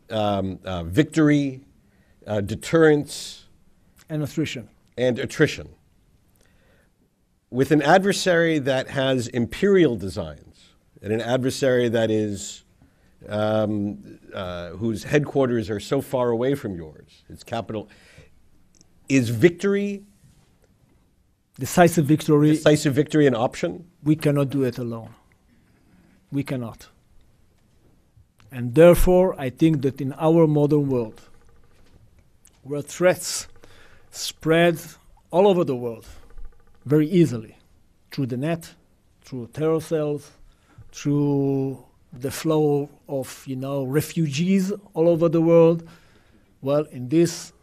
victory, deterrence, and attrition. With an adversary that has imperial designs, and an adversary that is whose headquarters are so far away from yours, its capital, is victory, decisive victory an option? We cannot do it alone. We cannot. And therefore, I think that in our modern world, where threats spread all over the world very easily, through the net, through terror cells, through the flow of, refugees all over the world, well, in this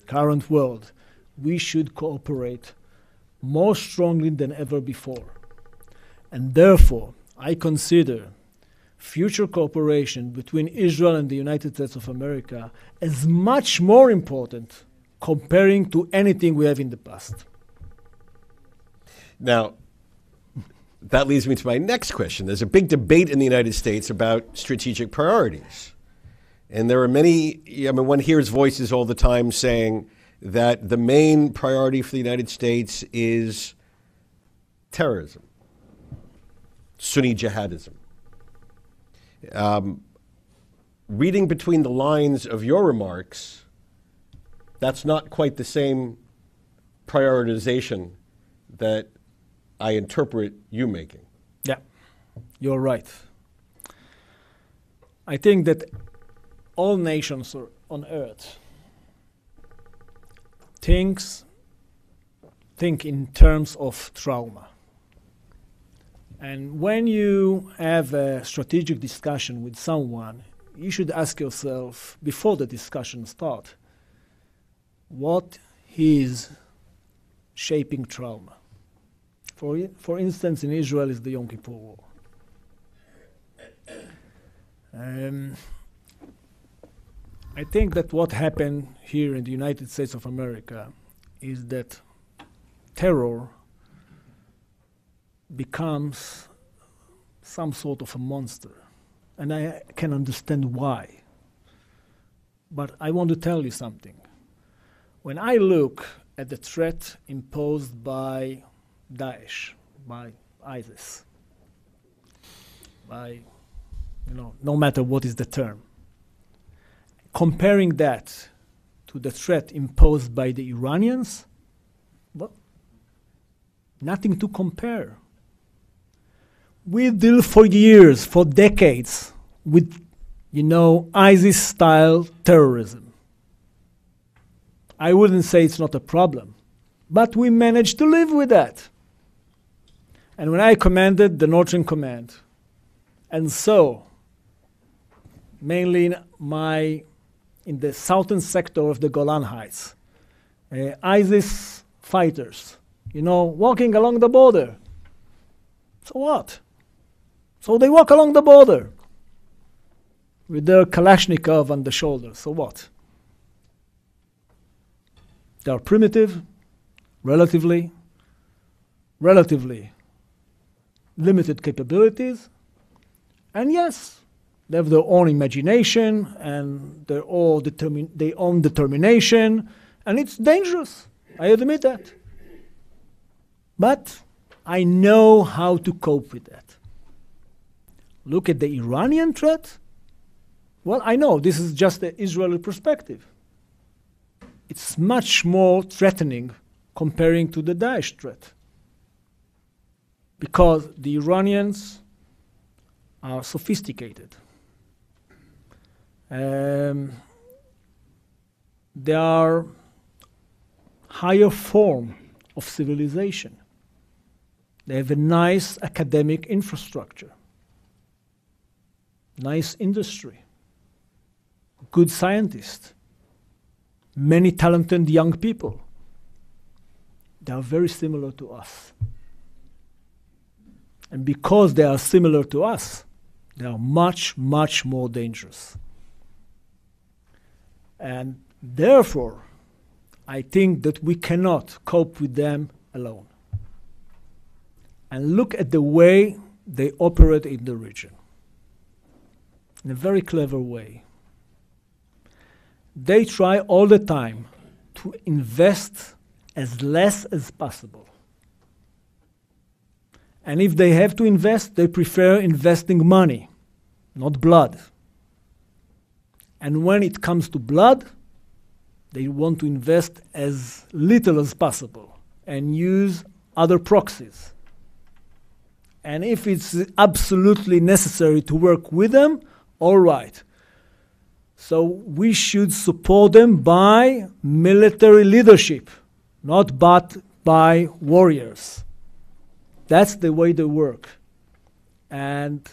current world, we should cooperate more strongly than ever before. And therefore, I consider future cooperation between Israel and the United States of America as much more important comparing to anything we have in the past. Now, that leads me to my next question. There's a big debate in the United States about strategic priorities. And there are many, one hears voices all the time saying that the main priority for the United States is terrorism, Sunni jihadism. Reading between the lines of your remarks, that's not quite the same prioritization that I interpret you making. Yeah, you're right. I think that all nations on earth think in terms of trauma. And when you have a strategic discussion with someone, you should ask yourself, before the discussion starts, what is shaping trauma? For instance, in Israel is the Yom Kippur War. I think that what happened here in the United States of America is that terror becomes some sort of a monster. And I can understand why. But I want to tell you something. When I look at the threat imposed by Daesh, by ISIS, by, no matter what is the term, comparing that to the threat imposed by the Iranians, well, nothing to compare. We deal for years, for decades, with, ISIS-style terrorism. I wouldn't say it's not a problem, but we managed to live with that. And when I commanded the Northern Command, and so, mainly in the southern sector of the Golan Heights, ISIS fighters, walking along the border. So what? So they walk along the border with their Kalashnikov on the shoulder. So what? They are primitive, relatively limited capabilities, and yes, they have their own imagination and their own determination, and it's dangerous. I admit that. But I know how to cope with that. Look at the Iranian threat. Well, I know this is just the Israeli perspective. It's much more threatening comparing to the Daesh threat, because the Iranians are sophisticated. They are higher form of civilization. They have a nice academic infrastructure, nice industry, good scientists, many talented young people. They are very similar to us. And because they are similar to us, they are much, much more dangerous. And therefore, I think that we cannot cope with them alone. And look at the way they operate in the region. In a very clever way. they try all the time to invest as less as possible. And if they have to invest, they prefer investing money, not blood. And when it comes to blood, they want to invest as little as possible and use other proxies. And if it's absolutely necessary to work with them, all right. So we should support them by military leadership, not but by warriors. That's the way they work. And